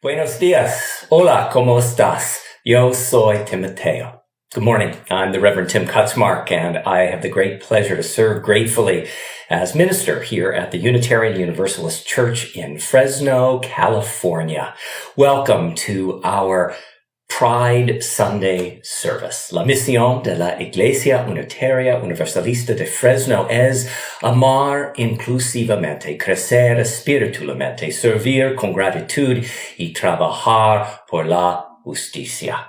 Buenos dias. Hola, ¿cómo estás? Yo soy Timoteo. Good morning. I'm the Reverend Tim Kutzmark, and I have the great pleasure to serve gratefully as minister here at the Unitarian Universalist Church in Fresno, California. Welcome to our Pride Sunday service. La misión de la Iglesia Unitaria Universalista de Fresno es amar inclusivamente, crecer espiritualmente, servir con gratitud y trabajar por la justicia.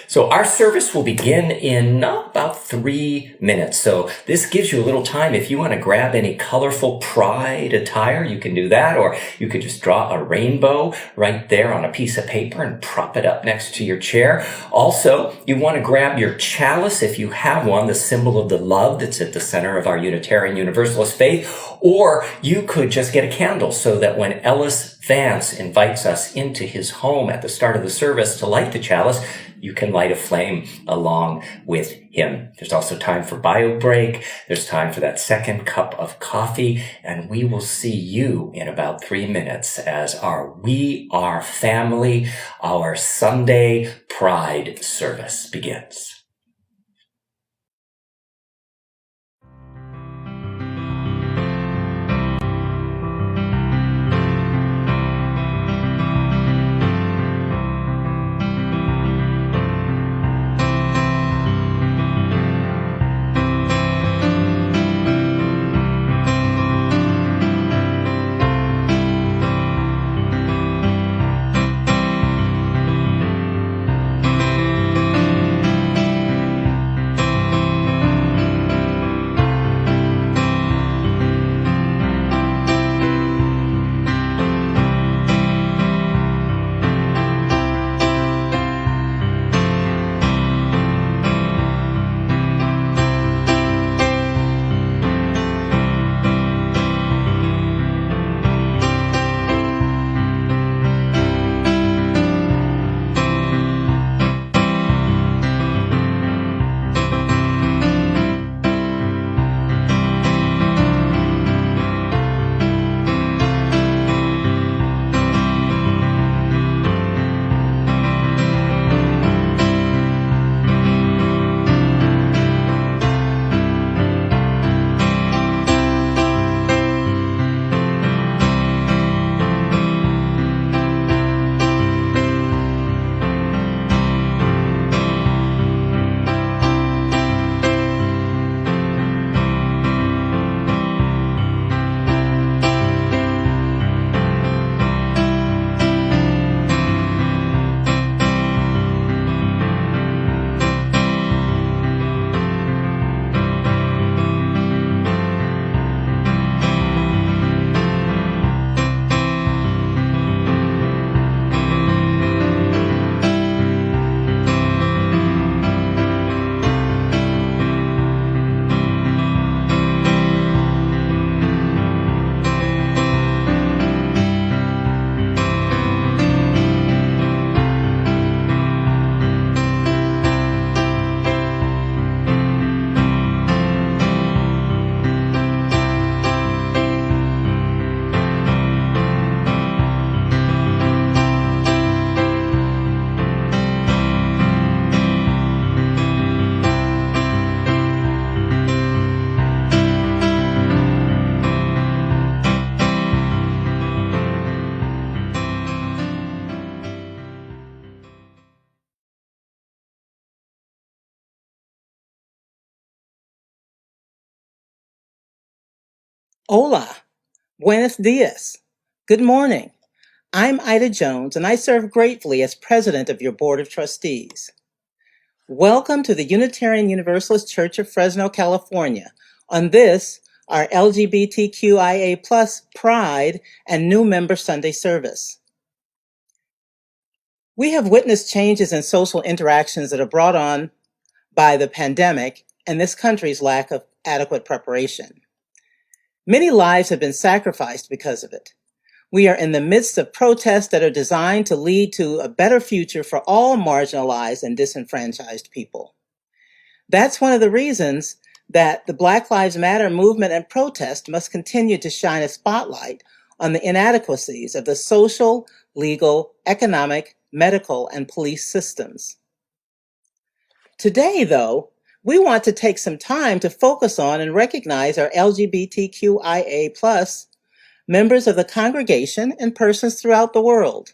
So our service will begin in about 3 minutes. So this gives you a little time. If you want to grab any colorful pride attire, you can do that. Or you could just draw a rainbow right there on a piece of paper and prop it up next to your chair. Also, you want to grab your chalice if you have one, the symbol of the love that's at the center of our Unitarian Universalist faith. Or you could just get a candle so that when Ellis Vance invites us into his home at the start of the service to light the chalice, you can light a flame along with him. There's also time for bio break. There's time for that second cup of coffee. And we will see you in about 3 minutes as our We Are Family, our Sunday Pride service begins. Hola, buenos dias. Good morning. I'm Ida Jones, and I serve gratefully as president of your board of trustees. Welcome to the Unitarian Universalist Church of Fresno, California, on this, our LGBTQIA+ Pride and New Member Sunday service. We have witnessed changes in social interactions that are brought on by the pandemic and this country's lack of adequate preparation. Many lives have been sacrificed because of it. We are in the midst of protests that are designed to lead to a better future for all marginalized and disenfranchised people. That's one of the reasons that the Black Lives Matter movement and protest must continue to shine a spotlight on the inadequacies of the social, legal, economic, medical, and police systems. Today, though, we want to take some time to focus on and recognize our LGBTQIA+ members of the congregation and persons throughout the world.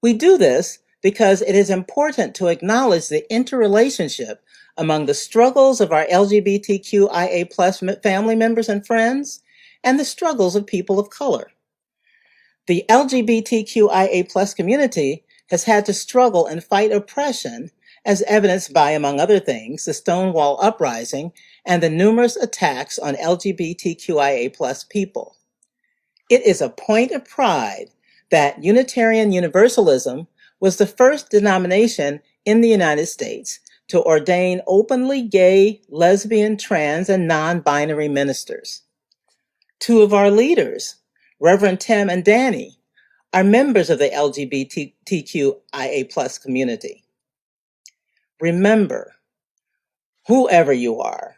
We do this because it is important to acknowledge the interrelationship among the struggles of our LGBTQIA+ family members and friends and the struggles of people of color. The LGBTQIA+ community has had to struggle and fight oppression, as evidenced by, among other things, the Stonewall Uprising and the numerous attacks on LGBTQIA+ people. It is a point of pride that Unitarian Universalism was the first denomination in the United States to ordain openly gay, lesbian, trans, and non-binary ministers. Two of our leaders, Reverend Tim and Danny, are members of the LGBTQIA+ community. Remember, whoever you are,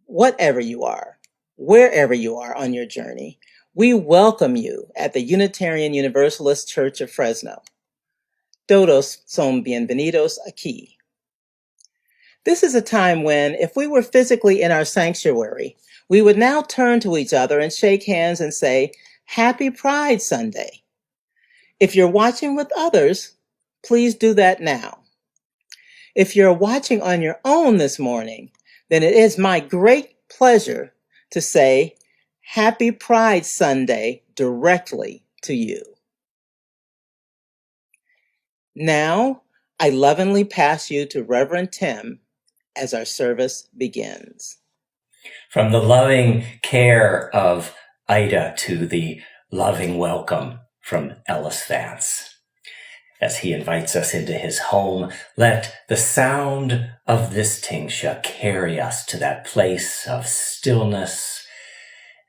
whatever you are, wherever you are on your journey, we welcome you at the Unitarian Universalist Church of Fresno. Todos son bienvenidos aquí. This is a time when, if we were physically in our sanctuary, we would now turn to each other and shake hands and say, Happy Pride Sunday. If you're watching with others, please do that now. If you're watching on your own this morning, then it is my great pleasure to say Happy Pride Sunday directly to you. Now, I lovingly pass you to Reverend Tim as our service begins. From the loving care of Ida to the loving welcome from Ellis Vance. As he invites us into his home, let the sound of this tingsha carry us to that place of stillness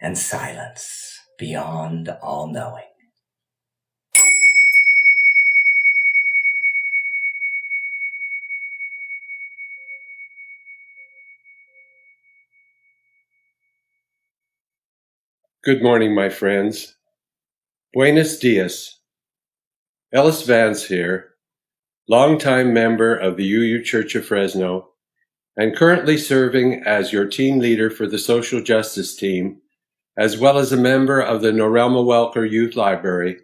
and silence beyond all knowing. Good morning, my friends. Buenos dias. Ellis Vance here, longtime member of the UU Church of Fresno, and currently serving as your team leader for the social justice team, as well as a member of the Norelma Welker Youth Library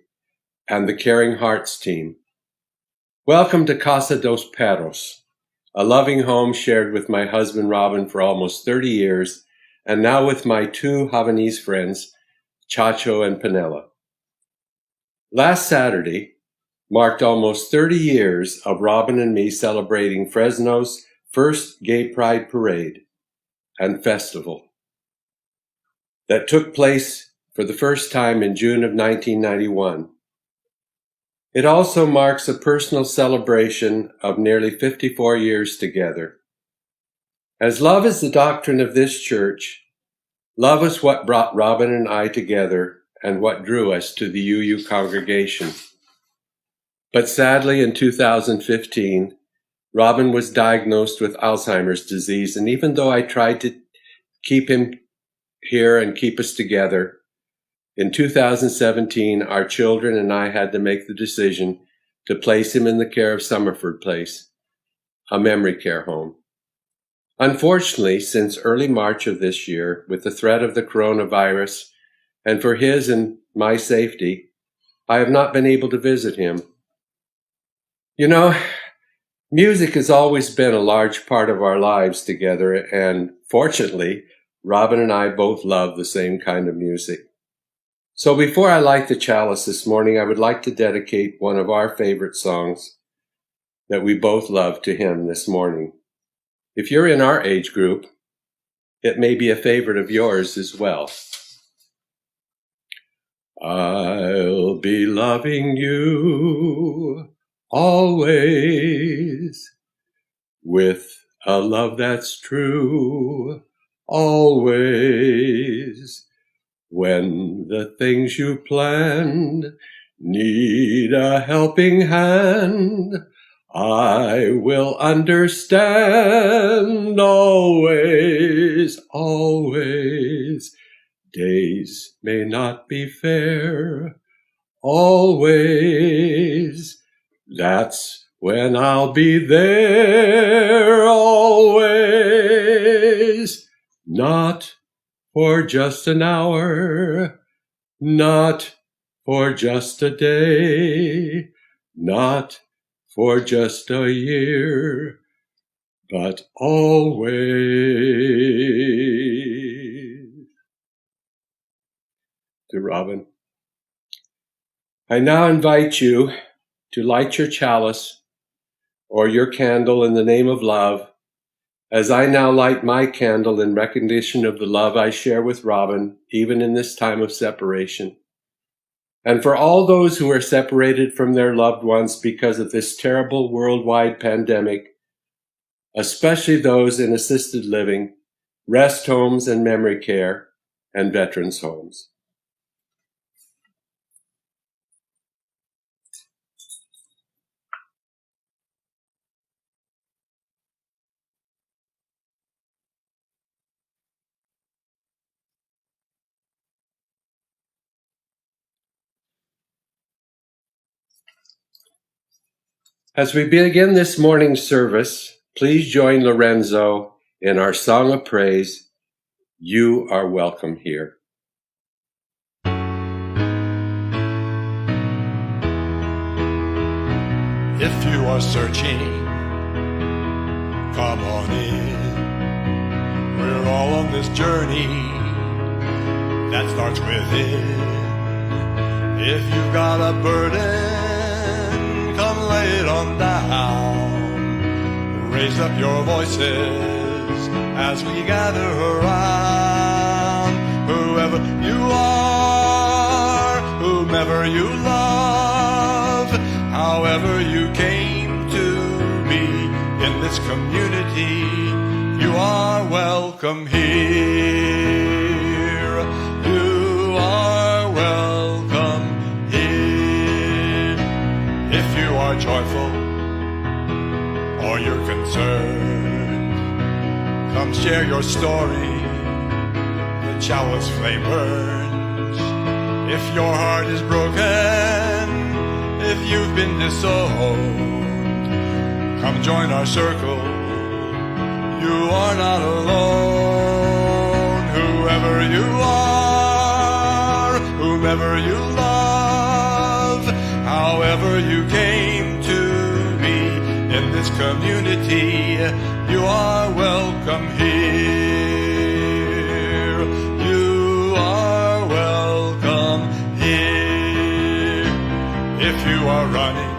and the Caring Hearts team. Welcome to Casa dos Perros, a loving home shared with my husband Robin for almost 30 years, and now with my two Havanese friends, Chacho and Panella. Last Saturday marked almost 30 years of Robin and me celebrating Fresno's first Gay Pride Parade and Festival that took place for the first time in June of 1991. It also marks a personal celebration of nearly 54 years together. As love is the doctrine of this church, love is what brought Robin and I together and what drew us to the UU congregation. But sadly, in 2015, Robin was diagnosed with Alzheimer's disease, and even though I tried to keep him here and keep us together, in 2017, our children and I had to make the decision to place him in the care of Summerford Place, a memory care home. Unfortunately, since early March of this year, with the threat of the coronavirus, and for his and my safety, I have not been able to visit him. You know, music has always been a large part of our lives together, and fortunately, Robin and I both love the same kind of music. So before I light the chalice this morning, I would like to dedicate one of our favorite songs that we both love to him this morning. If you're in our age group, it may be a favorite of yours as well. I'll be loving you always, with a love that's true, always. When the things you planned need a helping hand, I will understand always, always. Days may not be fair, always. That's when I'll be there always. Not for just an hour, not for just a day, not for just a year, but always. To Robin. I now invite you to light your chalice or your candle in the name of love, as I now light my candle in recognition of the love I share with Robin, even in this time of separation. And for all those who are separated from their loved ones because of this terrible worldwide pandemic, especially those in assisted living, rest homes and memory care, and veterans' homes. As we begin this morning's service, please join Lorenzo in our song of praise, You Are Welcome Here. If you are searching, come on in. We're all on this journey that starts within. If you've got a burden, come lay it on down. Raise up your voices as we gather around. Whoever you are, whomever you love, however you came to be in this community, you are welcome here. You are welcome here. If you are joyful or you're concerned, come share your story. The chalice flame burns. If your heart is broken, if you've been disowned, come join our circle. You are not alone. Whoever you are, whomever you love, however you came to be in this community, you are welcome here. You are welcome here. If you are running,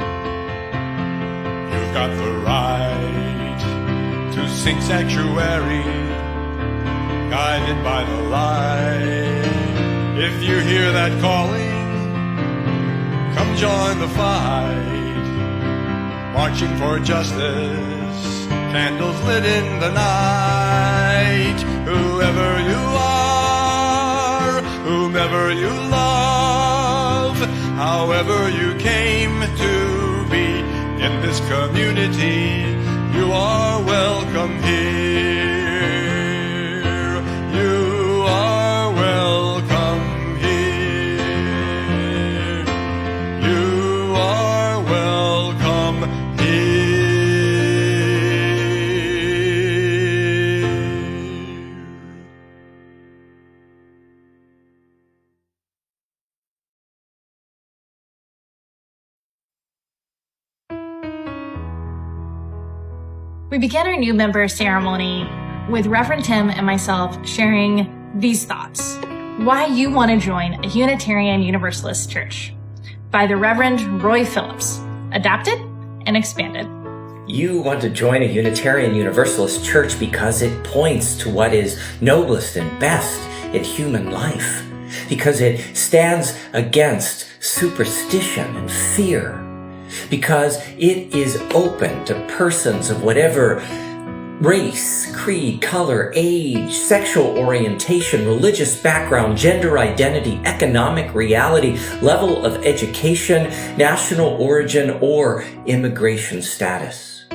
you've got the right to seek sanctuary, guided by the light. If you hear that calling, come join the fight, marching for justice, candles lit in the night. Whoever you are, whomever you love, however you came to be in this community, you are welcome here. You are welcome here. You are welcome here. We began our new member ceremony with Reverend Tim and myself sharing these thoughts. Why you want to join a Unitarian Universalist church by the Reverend Roy Phillips, adapted and expanded. You want to join a Unitarian Universalist church because it points to what is noblest and best in human life, because it stands against superstition and fear, because it is open to persons of whatever race, creed, color, age, sexual orientation, religious background, gender identity, economic reality, level of education, national origin, or immigration status.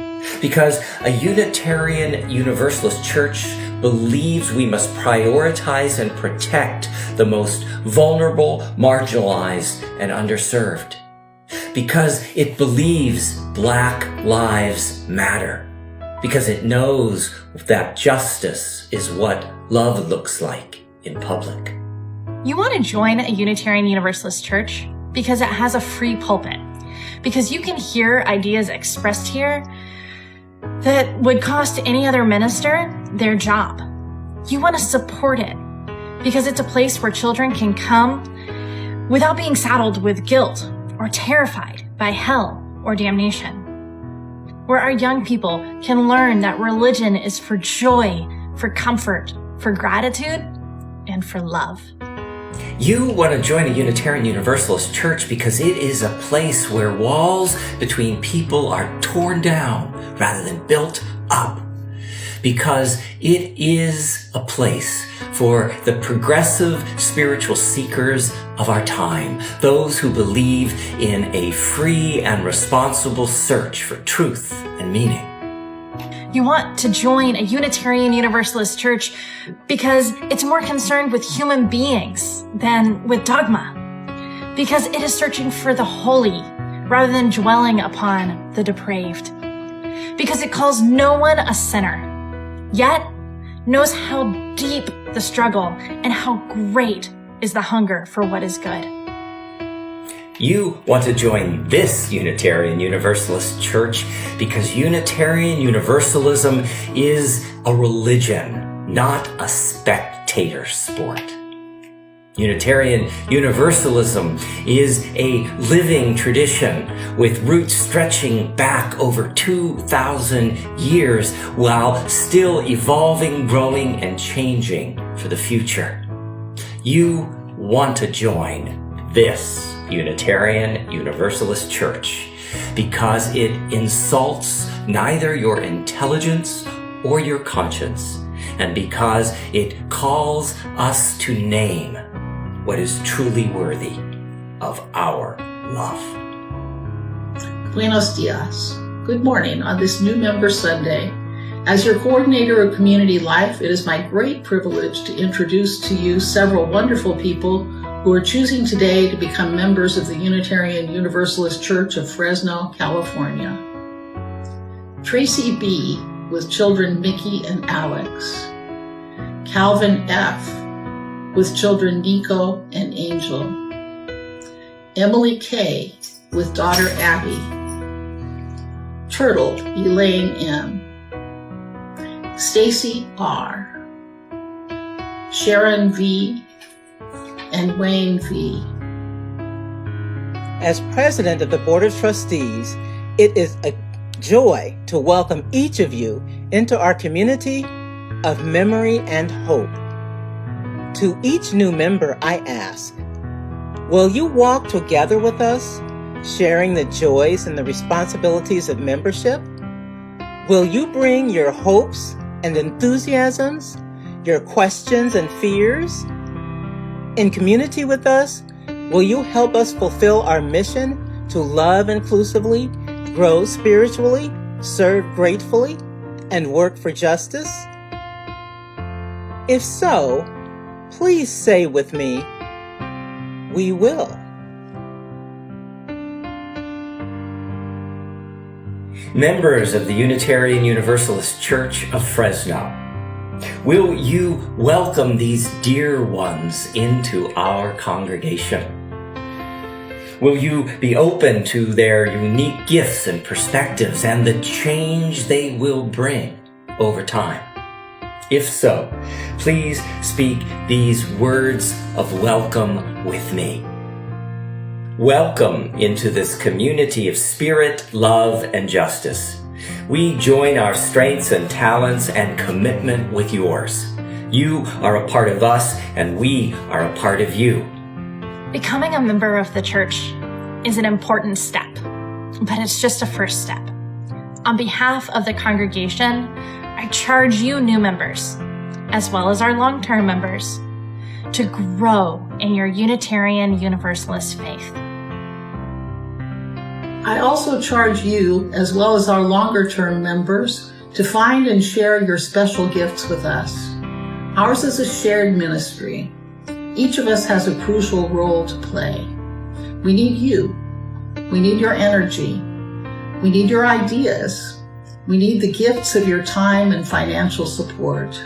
Because a Unitarian Universalist church believes we must prioritize and protect the most vulnerable, marginalized, and underserved. Because it believes Black lives matter. Because it knows that justice is what love looks like in public. You want to join a Unitarian Universalist church because it has a free pulpit. Because you can hear ideas expressed here that would cost any other minister their job. You want to support it because it's a place where children can come without being saddled with guilt or terrified by hell or damnation. Where our young people can learn that religion is for joy, for comfort, for gratitude, and for love. You want to join a Unitarian Universalist church because it is a place where walls between people are torn down rather than built up. Because it is a place for the progressive spiritual seekers of our time, those who believe in a free and responsible search for truth and meaning. You want to join a Unitarian Universalist church because it's more concerned with human beings than with dogma. Because it is searching for the holy rather than dwelling upon the depraved. Because it calls no one a sinner, yet knows how deep the struggle and how great is the hunger for what is good. You want to join this Unitarian Universalist church because Unitarian Universalism is a religion, not a spectator sport. Unitarian Universalism is a living tradition with roots stretching back over 2,000 years while still evolving, growing, and changing for the future. You want to join this Unitarian Universalist church because it insults neither your intelligence or your conscience, and because it calls us to name what is truly worthy of our love. Buenos dias. Good morning on this New Member Sunday. As your coordinator of community life, it is my great privilege to introduce to you several wonderful people who are choosing today to become members of the Unitarian Universalist Church of Fresno, California. Tracy B., with children Mickey and Alex. Calvin F., with children Nico and Angel. Emily K., with daughter Abby. Turtle Elaine M. Stacy R. Sharon V. and Wayne V. As president of the Board of Trustees, it is a joy to welcome each of you into our community of memory and hope. To each new member, I ask, will you walk together with us, sharing the joys and the responsibilities of membership? Will you bring your hopes and enthusiasms, your questions and fears? In community with us, will you help us fulfill our mission to love inclusively, grow spiritually, serve gratefully, and work for justice? If so, please say with me, we will. Members of the Unitarian Universalist Church of Fresno, will you welcome these dear ones into our congregation? Will you be open to their unique gifts and perspectives and the change they will bring over time? If so, please speak these words of welcome with me. Welcome into this community of spirit, love, and justice. We join our strengths and talents and commitment with yours. You are a part of us, and we are a part of you. Becoming a member of the church is an important step, but it's just a first step. On behalf of the congregation, I charge you new members, as well as our long-term members, to grow in your Unitarian Universalist faith. I also charge you, as well as our longer-term members, to find and share your special gifts with us. Ours is a shared ministry. Each of us has a crucial role to play. We need you. We need your energy. We need your ideas. We need the gifts of your time and financial support.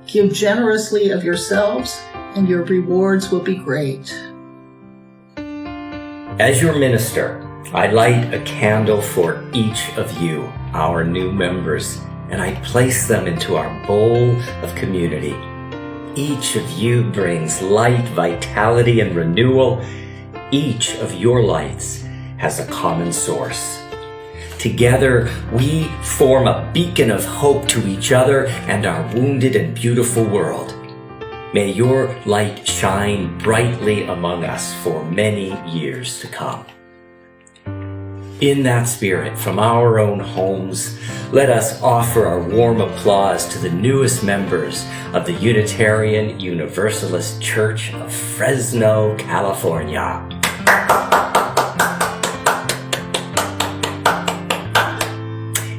Give generously of yourselves, and your rewards will be great. As your minister, I light a candle for each of you, our new members, and I place them into our bowl of community. Each of you brings light, vitality, and renewal. Each of your lights has a common source. Together, we form a beacon of hope to each other and our wounded and beautiful world. May your light shine brightly among us for many years to come. In that spirit, from our own homes, let us offer our warm applause to the newest members of the Unitarian Universalist Church of Fresno, California.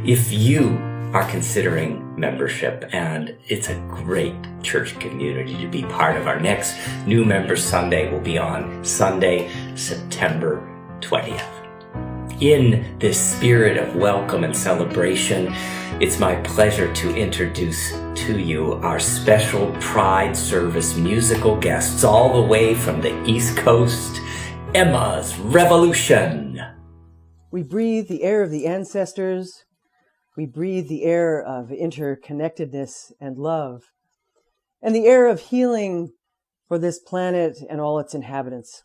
If you are considering membership, and it's a great church community to be part of, our next New Member Sunday will be on Sunday, September 20th. In this spirit of welcome and celebration, it's my pleasure to introduce to you our special Pride Service musical guests all the way from the East Coast, Emma's Revolution. We breathe the air of the ancestors. We breathe the air of interconnectedness and love, and the air of healing for this planet and all its inhabitants.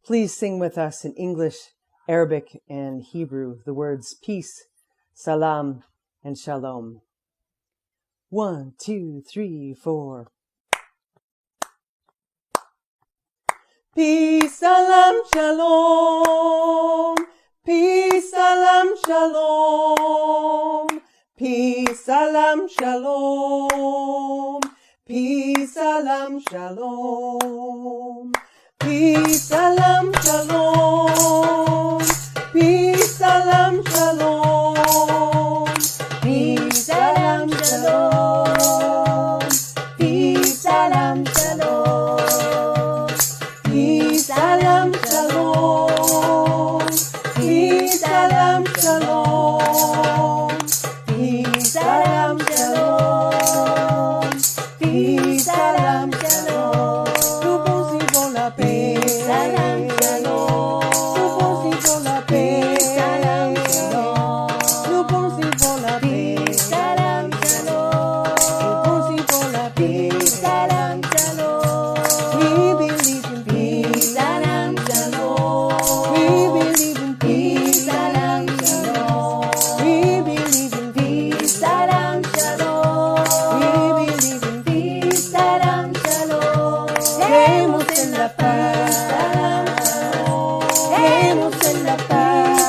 Please sing with us in English, Arabic, and Hebrew the words peace, salam, and shalom. 1, 2, 3, 4. Peace, salam, shalom. Peace, salam, shalom. Peace, salam, shalom. Peace, salam, shalom. Peace, salam, shalom. Peace, salam, shalom. Peace, salam, shalom. Peace, salam, shalom. Peace, salam, shalom. Peace, salam, shalom. Peace, salam, shalom. Peace, salam, shalom. Nous poursuivons la paix. Salam, shalom. Nous poursuivons la paix. Salam, shalom. Nous poursuivons la paix. Salam, shalom. Nous poursuivons la paix. Salam, shalom. We believe in peace. Salam, shalom. We believe in peace. Salam, shalom. We believe in peace. Salam, shalom. We believe in peace. Salam, shalom. Creemos en la paz. Salam, shalom. Creemos en la paz.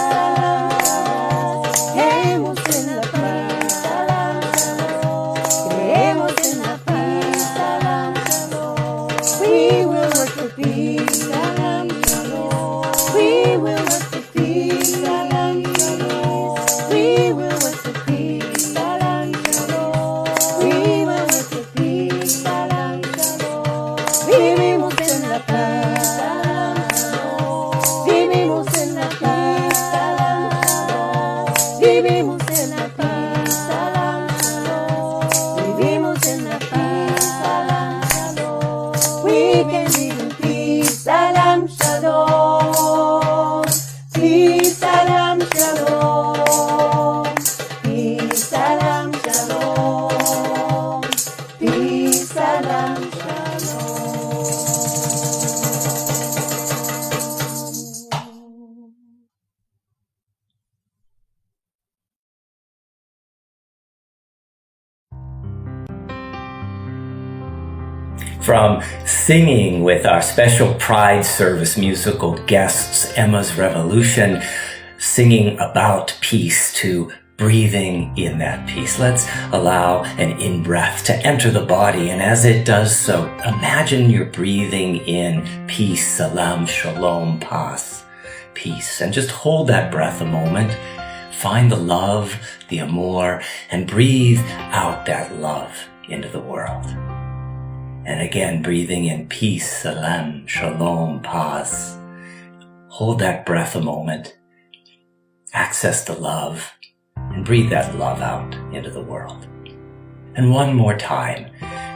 Creemos en la paz. Salam, shalom. Creemos en la paz. Salam, shalom. We will work for peace. Salam, shalom. We will work for peace. Salam, shalom. We will work for peace. Salam, shalom. We will work for peace. Salam, shalom. Vivimos en la paz. Salam, shalom. Vivimos en la paz. Salam, shalom. Vivimos en la paz. Salam, shalom. Vivimos en la paz. Salam, shalom. We can live in peace. Salam, shalom. Peace, salam, shalom. Peace, salam, shalom. Peace, salam, shalom. From singing with our special Pride Service musical guests, Emma's Revolution, singing about peace, to breathing in that peace. Let's allow an in-breath to enter the body, and as it does so, imagine you're breathing in peace, salam, shalom, paz, peace, and just hold that breath a moment. Find the love, the amor, and breathe out that love into the world. And again, breathing in peace, salam, shalom, paz. Hold that breath a moment. Access the love and breathe that love out into the world. And one more time,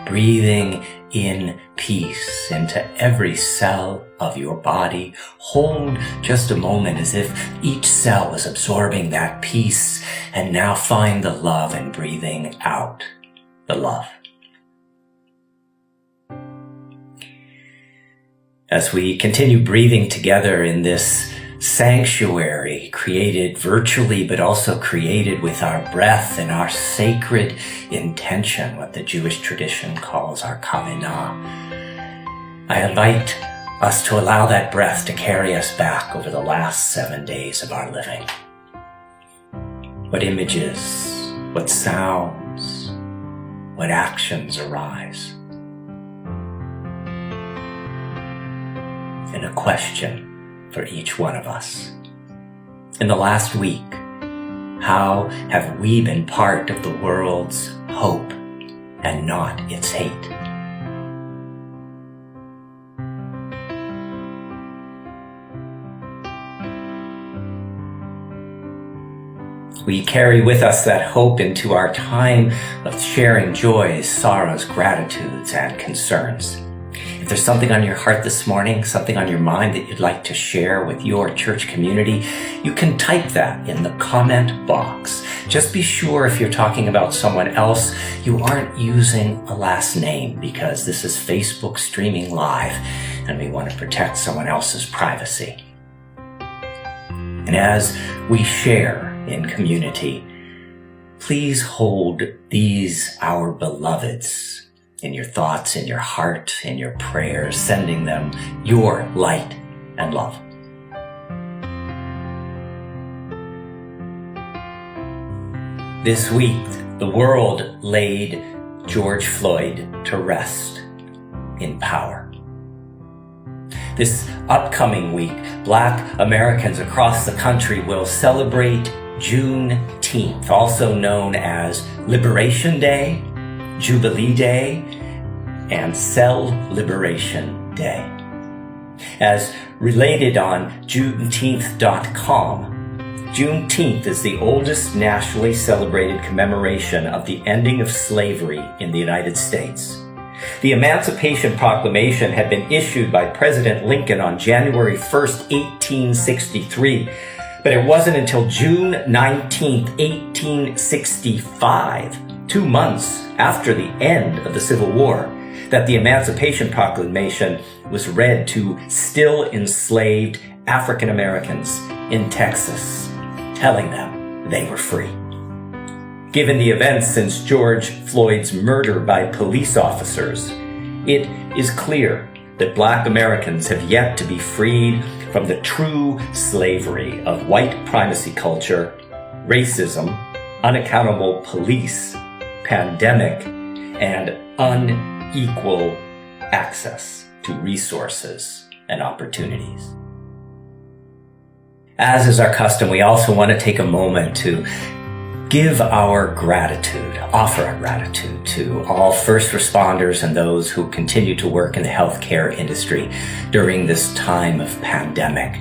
breathing in peace into every cell of your body. Hold just a moment as if each cell is absorbing that peace, and now find the love and breathing out the love. As we continue breathing together in this sanctuary created virtually, but also created with our breath and our sacred intention, what the Jewish tradition calls our kavanah, I invite us to allow that breath to carry us back over the last 7 days of our living. What images, what sounds, what actions arise? And a question for each one of us. In the last week, how have we been part of the world's hope and not its hate? We carry with us that hope into our time of sharing joys, sorrows, gratitudes, and concerns. If there's something on your heart this morning, something on your mind that you'd like to share with your church community, you can type that in the comment box. Just be sure if you're talking about someone else, you aren't using a last name, because this is Facebook streaming live and we want to protect someone else's privacy. And as we share in community, please hold these, our beloveds, in your thoughts, in your heart, in your prayers, sending them your light and love. This week, the world laid George Floyd to rest in power. This upcoming week, Black Americans across the country will celebrate Juneteenth, also known as Liberation Day, Jubilee Day, and Cell Liberation Day. As related on Juneteenth.com, Juneteenth is the oldest nationally celebrated commemoration of the ending of slavery in the United States. The Emancipation Proclamation had been issued by President Lincoln on January 1st, 1863, but it wasn't until June 19th, 1865, 2 months after the end of the Civil War, that the Emancipation Proclamation was read to still enslaved African Americans in Texas, telling them they were free. Given the events since George Floyd's murder by police officers, it is clear that Black Americans have yet to be freed from the true slavery of white primacy culture, racism, unaccountable police, pandemic, and unequal access to resources and opportunities. As is our custom, we also want to take a moment to give our gratitude, offer our gratitude to all first responders and those who continue to work in the healthcare industry during this time of pandemic.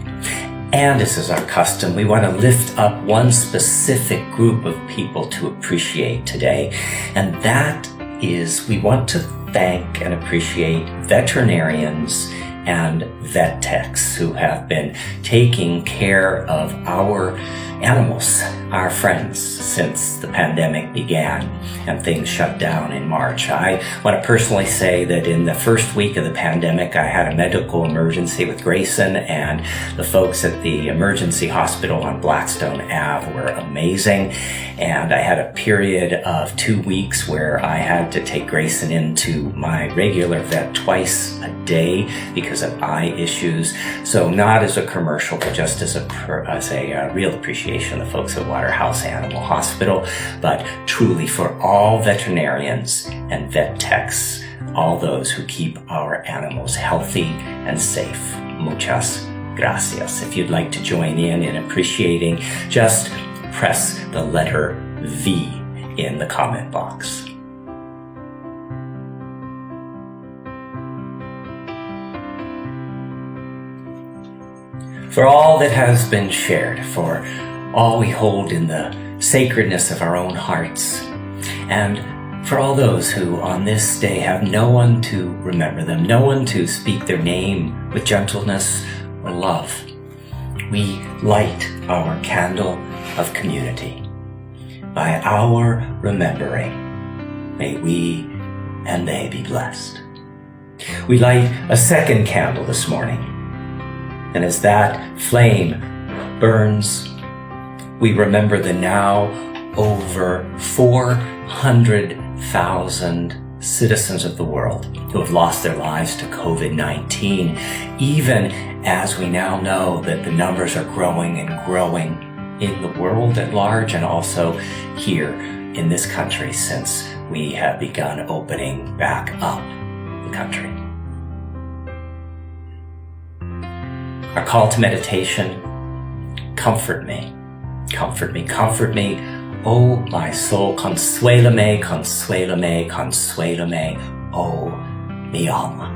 And as is our custom, we want to lift up one specific group of people to appreciate today. And that is, we want to thank and appreciate veterinarians and vet techs who have been taking care of our animals, our friends, since the pandemic began and things shut down in March. I want to personally say that in the first week of the pandemic, I had a medical emergency with Grayson, and the folks at the emergency hospital on Blackstone Ave were amazing. And I had a period of 2 weeks where I had to take Grayson into my regular vet twice a day because of eye issues. So not as a commercial, but just as a real appreciation of the folks at Waterhouse Animal Hospital, but truly for all veterinarians and vet techs, all those who keep our animals healthy and safe. Muchas gracias. If you'd like to join in appreciating, just press the letter V in the comment box. for all that has been shared, for all we hold in the sacredness of our own hearts, and for all those who on this day have no one to remember them, no one to speak their name with gentleness or love. We light our candle of community. By our remembering, may we and they be blessed. We light a second candle this morning, and as that flame burns, we remember the now over 400,000 citizens of the world who have lost their lives to COVID-19, even as we now know that the numbers are growing and growing in the world at large and also here in this country since we have begun opening back up the country. Our call to meditation: comfort me, comfort me, comfort me, oh my soul, consuélame, consuélame, consuélame, oh mi alma.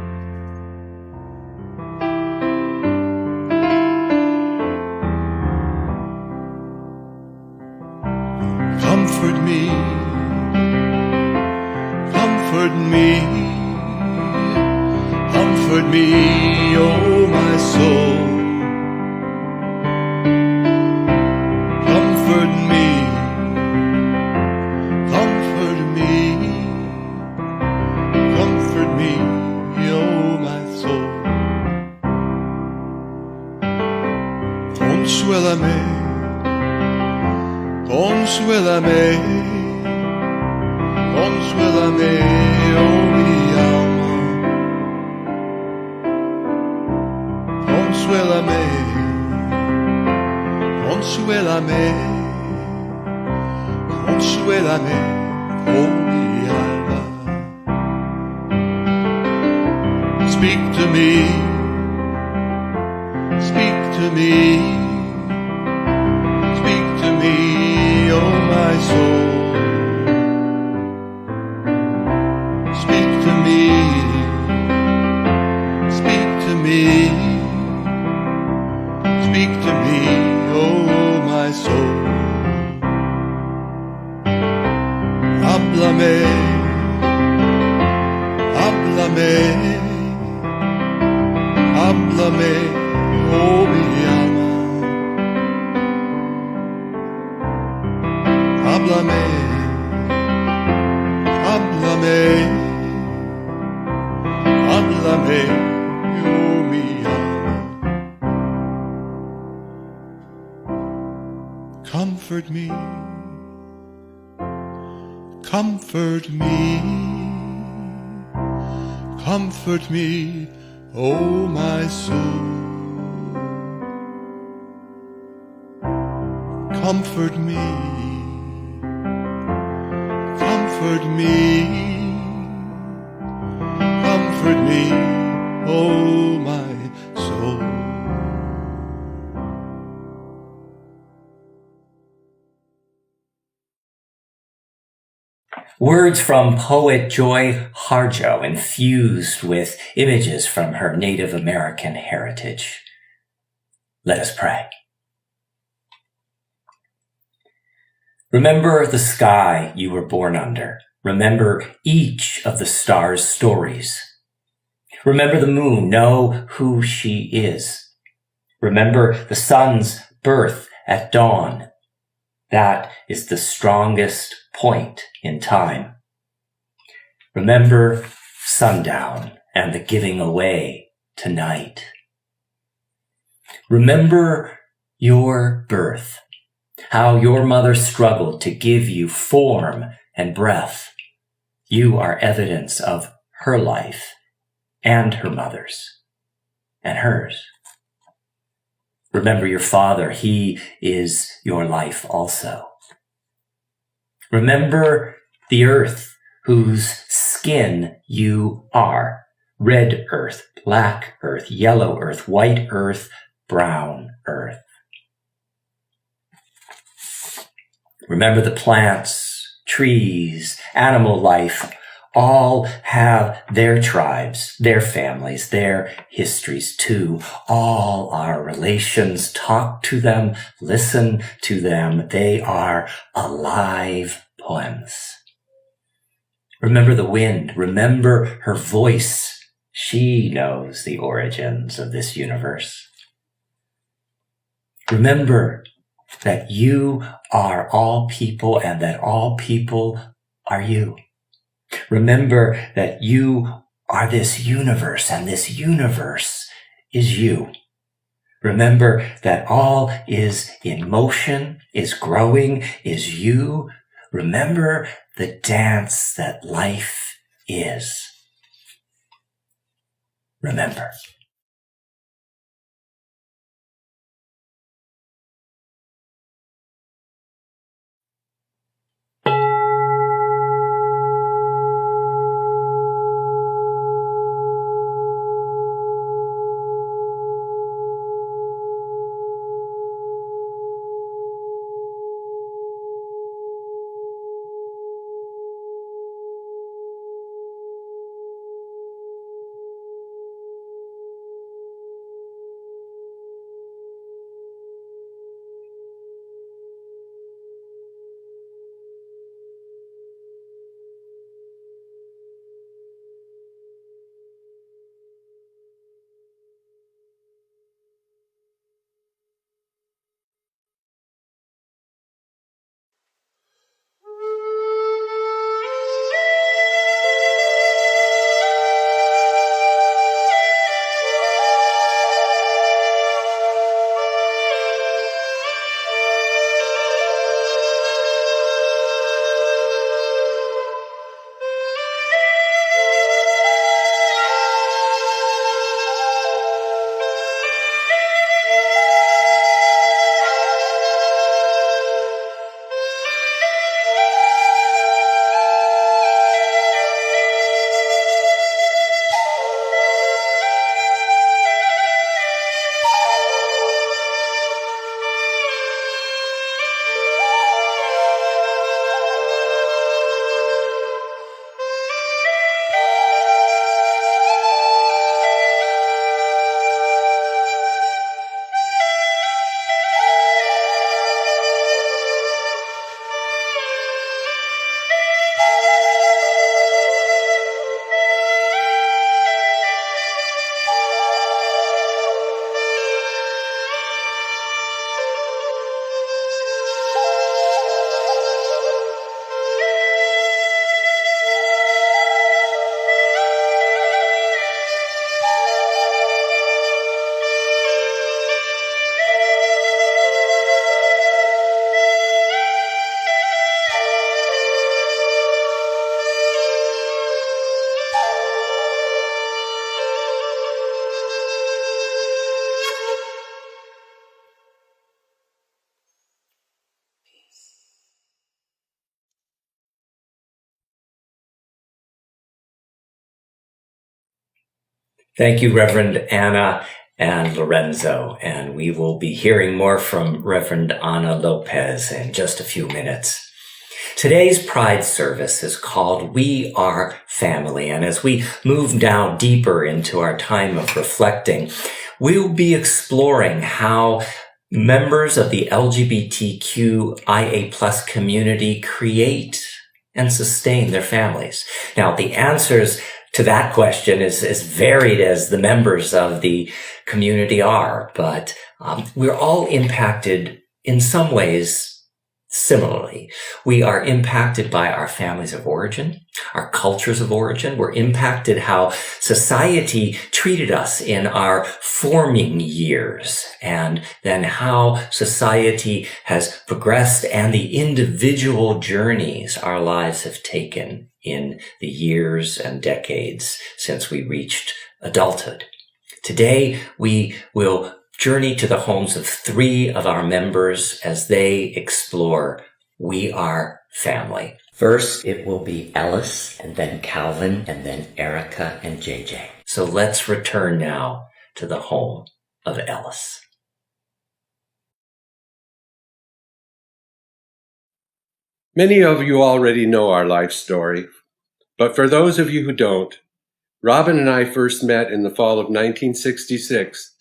Comfort me, comfort me, comfort me, oh my soul. Comfort me, comfort me, comfort me, oh my soul. Consuélame, consuélame, consuélame, oh mi alma. Consuélame, consuélame, consuélame, oh mi alma. Speak to me, speak to me, speak to me, oh my soul. Speak to me, speak to me, speak to me, oh my soul. Háblame, háblame, háblame, oh mi alma. Háblame, háblame, háblame, oh mi alma. Comfort me, comfort me, comfort me, oh my soul. Comfort me, comfort me, comfort me, oh my soul. Words from poet Joy Harjo infused with images from her Native American heritage. Let us pray. Remember the sky you were born under. Remember each of the stars' stories. Remember the moon. Know who she is. Remember the sun's birth at dawn. That is the strongest point in time. Remember sundown and the giving away tonight. Remember your birth, how your mother struggled to give you form and breath. You are evidence of her life and her mother's and hers. Remember your father. He is your life also. Remember the earth whose skin you are. Red earth, black earth, yellow earth, white earth, brown earth. Remember the plants, trees, animal life, All have their tribes, their families, their histories too. All our relations. Talk to them, listen to them. They are alive poems. Remember the wind. Remember her voice. She knows the origins of this universe. Remember that you are all people and that all people are you. Remember that you are this universe and this universe is you. Remember that all is in motion, is growing, is you. Remember the dance that life is. Remember. Thank you, Reverend Anna and Lorenzo. And we will be hearing more from Reverend Ana Lopez in just a few minutes. Today's Pride service is called We Are Family. And as we move now deeper into our time of reflecting, we will be exploring how members of the LGBTQIA plus community create and sustain their families. Now, the answers to that question is as varied as the members of the community are, but we're all impacted in some ways similarly. We are impacted by our families of origin, our cultures of origin. We're impacted how society treated us in our forming years, and then how society has progressed and the individual journeys our lives have taken in the years and decades since we reached adulthood. Today, we will journey to the homes of 3 of our members as they explore We Are Family. First, it will be Ellis, and then Calvin, and then Erica and JJ. So let's return now to the home of Ellis. Many of you already know our life story, But for those of you who don't, Robin and I first met in the fall of 1966,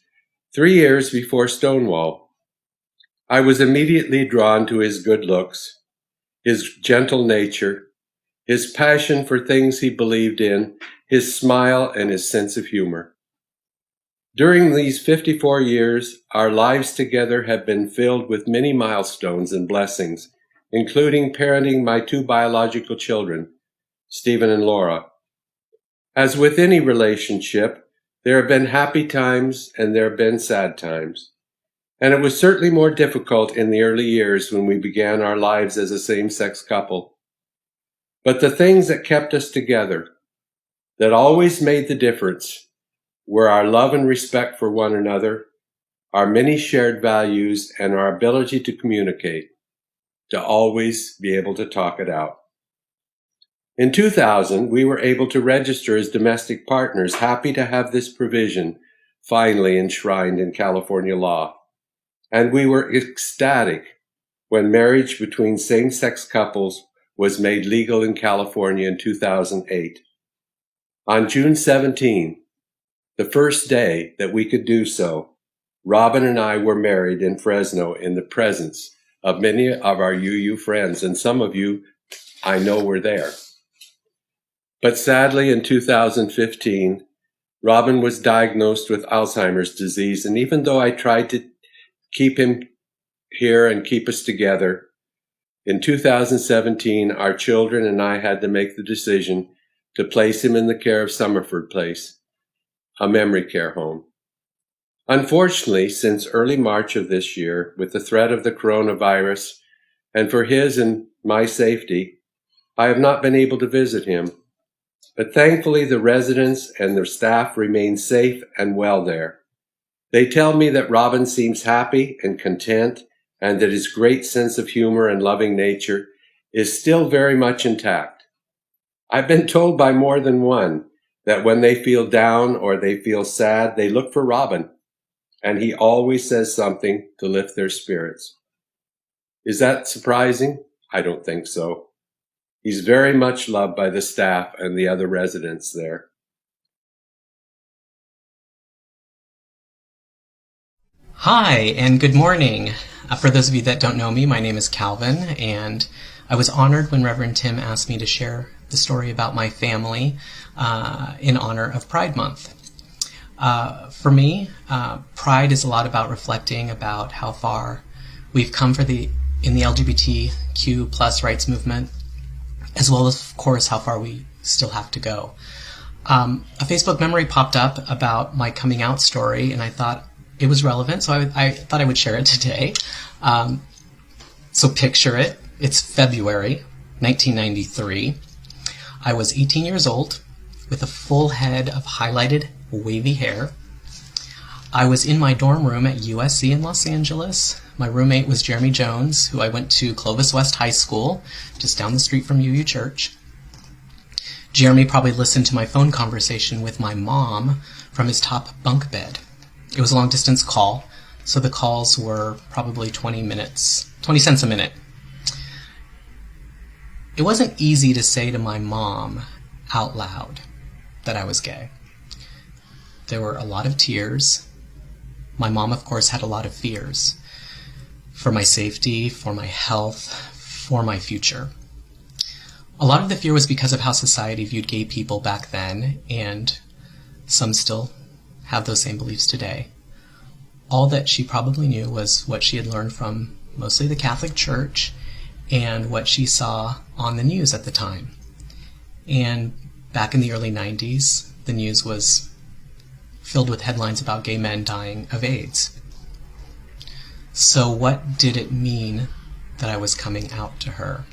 3 years before Stonewall. I was immediately drawn to his good looks, his gentle nature, his passion for things he believed in, his smile, and his sense of humor. During these 54 years, our lives together have been filled with many milestones and blessings, including parenting my 2 biological children, Stephen and Laura. As with any relationship, there have been happy times and there have been sad times. And it was certainly more difficult in the early years when we began our lives as a same-sex couple. But the things that kept us together, that always made the difference, were our love and respect for one another, our many shared values, and our ability to communicate, to always be able to talk it out. In 2000, we were able to register as domestic partners, happy to have this provision finally enshrined in California law. And we were ecstatic when marriage between same-sex couples was made legal in California in 2008. On June 17, the first day that we could do so, Robin and I were married in Fresno in the presence of many of our UU friends, and some of you I know were there. But sadly, in 2015, Robin was diagnosed with Alzheimer's disease, and even though I tried to keep him here and keep us together, in 2017, our children and I had to make the decision to place him in the care of Summerford Place, a memory care home. Unfortunately, since early March of this year, with the threat of the coronavirus, and for his and my safety, I have not been able to visit him. But thankfully, the residents and their staff remain safe and well there. They tell me that Robin seems happy and content, and that his great sense of humor and loving nature is still very much intact. I've been told by more than one that when they feel down or they feel sad, they look for Robin, and he always says something to lift their spirits. Is that surprising? I don't think so. He's very much loved by the staff and the other residents there. Hi, and good morning. For those of you that don't know me, my name is Calvin, and I was honored when Reverend Tim asked me to share the story about my family in honor of Pride Month. For me, Pride is a lot about reflecting about how far we've come in the LGBTQ plus rights movement, as well as, of course, how far we still have to go. A Facebook memory popped up about my coming out story, and I thought it was relevant, so I thought I would share it today. So picture it. It's February 1993. I was 18 years old with a full head of highlighted wavy hair. I was in my dorm room at USC in Los Angeles. My roommate was Jeremy Jones, who I went to Clovis West High School, just down the street from UU Church. Jeremy probably listened to my phone conversation with my mom from his top bunk bed. It was a long-distance call, so the calls were probably 20 cents a minute. It wasn't easy to say to my mom out loud that I was gay. There were a lot of tears. My mom, of course, had a lot of fears for my safety, for my health, for my future. A lot of the fear was because of how society viewed gay people back then, and some still have those same beliefs today. All that she probably knew was what she had learned from mostly the Catholic Church and what she saw on the news at the time. And back in the early 90s, the news was filled with headlines about gay men dying of AIDS. So what did it mean that I was coming out to her?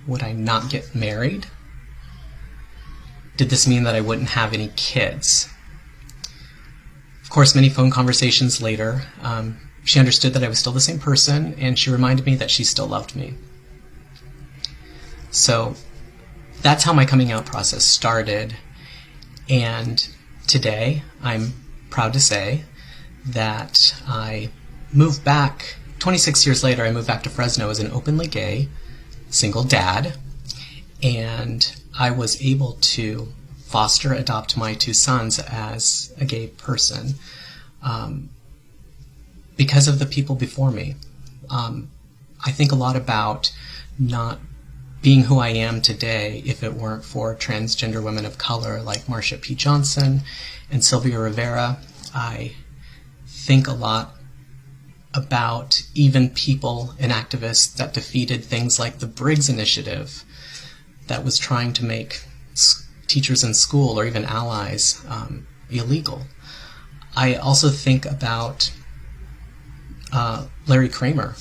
Would I not get married? Did this mean that I wouldn't have any kids? Of course, many phone conversations later, she understood that I was still the same person, and she reminded me that she still loved me. So that's how my coming out process started. And today, I'm proud to say that I moved back, 26 years later, I moved back to Fresno as an openly gay, single dad. and I was able to adopt my 2 sons as a gay person because of the people before me. I think a lot about not being who I am today if it weren't for transgender women of color like Marsha P. Johnson and Sylvia Rivera. I think a lot about even people and activists that defeated things like the Briggs Initiative that was trying to make teachers in school or even allies illegal. I also think about Larry Kramer.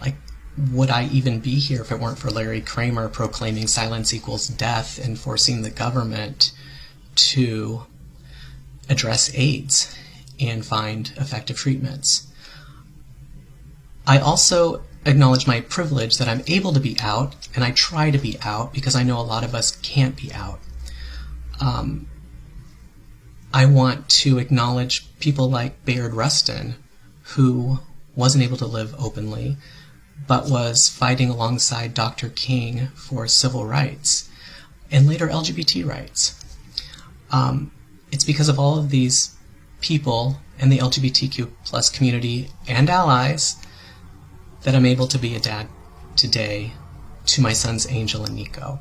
Like, would I even be here if it weren't for Larry Kramer proclaiming silence equals death and forcing the government to address AIDS and find effective treatments? I also acknowledge my privilege that I'm able to be out, and I try to be out because I know a lot of us can't be out. I want to acknowledge people like Bayard Rustin, who wasn't able to live openly, but was fighting alongside Dr. King for civil rights and later LGBT rights. It's because of all of these people and the LGBTQ plus community and allies that I'm able to be a dad today to my sons Angel and Nico.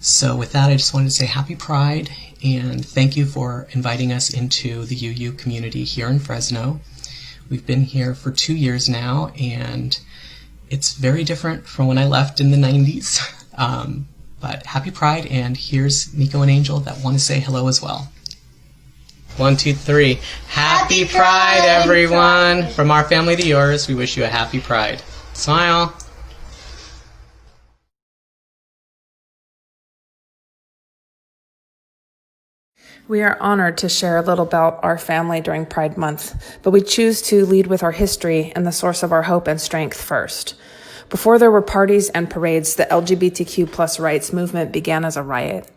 So with that, I just wanted to say happy Pride and thank you for inviting us into the UU community here in Fresno. We've been here for 2 years now, and it's very different from when I left in the 90s. But happy Pride, and here's Nico and Angel that want to say hello as well. 1, 2, 3. Happy Pride, everyone! From our family to yours, we wish you a happy Pride. Smile! We are honored to share a little about our family during Pride Month, but we choose to lead with our history and the source of our hope and strength first. Before there were parties and parades, the LGBTQ plus rights movement began as a riot.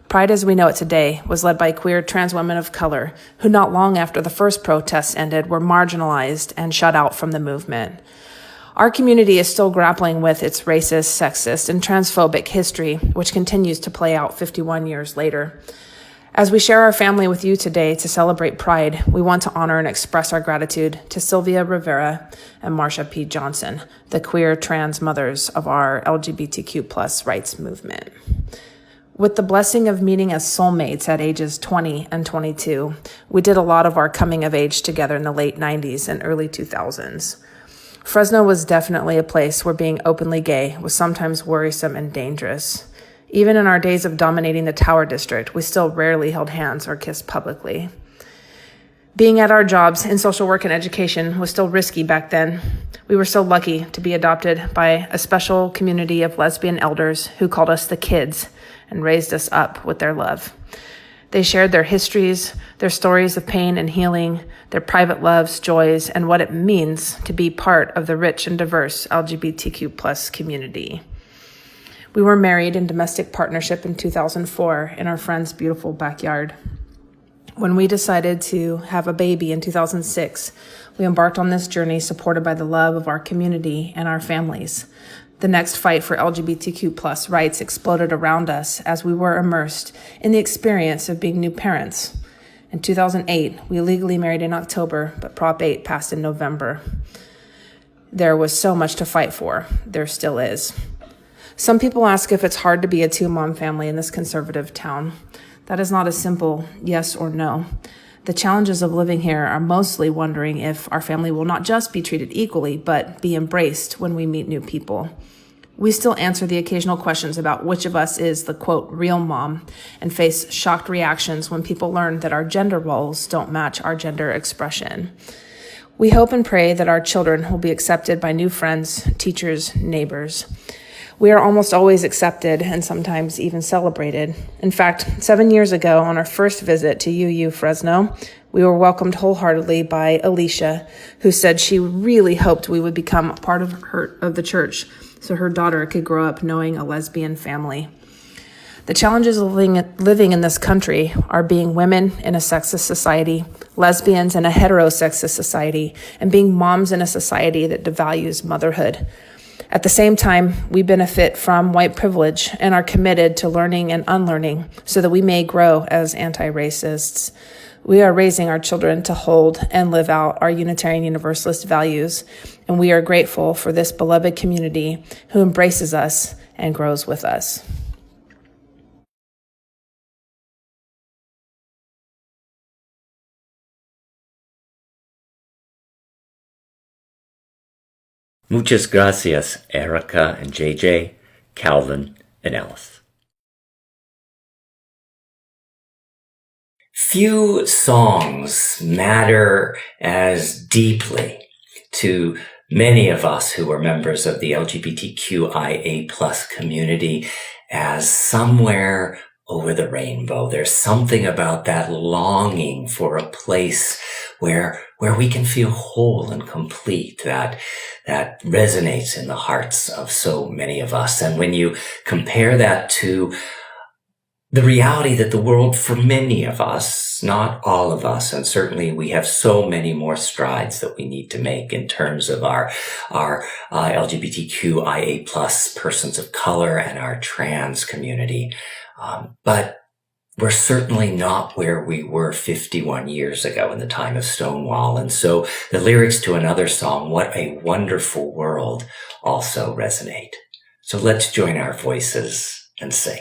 Pride as we know it today was led by queer trans women of color who not long after the first protests ended were marginalized and shut out from the movement. Our community is still grappling with its racist, sexist, and transphobic history, which continues to play out 51 years later. As we share our family with you today to celebrate Pride, we want to honor and express our gratitude to Sylvia Rivera and Marsha P. Johnson, the queer trans mothers of our LGBTQ plus rights movement. With the blessing of meeting as soulmates at ages 20 and 22, we did a lot of our coming of age together in the late 90s and early 2000s. Fresno was definitely a place where being openly gay was sometimes worrisome and dangerous. Even in our days of dominating the Tower District, we still rarely held hands or kissed publicly. Being at our jobs in social work and education was still risky back then. We were so lucky to be adopted by a special community of lesbian elders who called us the kids and raised us up with their love. They shared their histories, their stories of pain and healing, their private loves, joys, and what it means to be part of the rich and diverse LGBTQ plus community. We were married in domestic partnership in 2004 in our friend's beautiful backyard. When we decided to have a baby in 2006, we embarked on this journey supported by the love of our community and our families. The next fight for LGBTQ plus rights exploded around us as we were immersed in the experience of being new parents. In 2008, we legally married in October, but Prop 8 passed in November. There was so much to fight for. There still is. Some people ask if it's hard to be a two-mom family in this conservative town. That is not a simple yes or no. The challenges of living here are mostly wondering if our family will not just be treated equally, but be embraced when we meet new people. We still answer the occasional questions about which of us is the, quote, real mom, and face shocked reactions when people learn that our gender roles don't match our gender expression. We hope and pray that our children will be accepted by new friends, teachers, neighbors. We are almost always accepted and sometimes even celebrated. In fact, 7 years ago, on our first visit to UU Fresno, we were welcomed wholeheartedly by Alicia, who said she really hoped we would become a part of the church so her daughter could grow up knowing a lesbian family. The challenges of living in this country are being women in a sexist society, lesbians in a heterosexist society, and being moms in a society that devalues motherhood. At the same time, we benefit from white privilege and are committed to learning and unlearning so that we may grow as anti-racists. We are raising our children to hold and live out our Unitarian Universalist values, and we are grateful for this beloved community who embraces us and grows with us. Muchas gracias, Erica and JJ, Calvin and Alice. Few songs matter as deeply to many of us who are members of the LGBTQIA plus community as Somewhere Over the Rainbow. There's something about that longing for a place where we can feel whole and complete that resonates in the hearts of so many of us. And when you compare that to the reality that the world, for many of us, not all of us, and certainly we have so many more strides that we need to make in terms of our LGBTQIA plus persons of color and our trans community. But we're certainly not where we were 51 years ago in the time of Stonewall. And so the lyrics to another song, What a Wonderful World, also resonate. So let's join our voices and sing.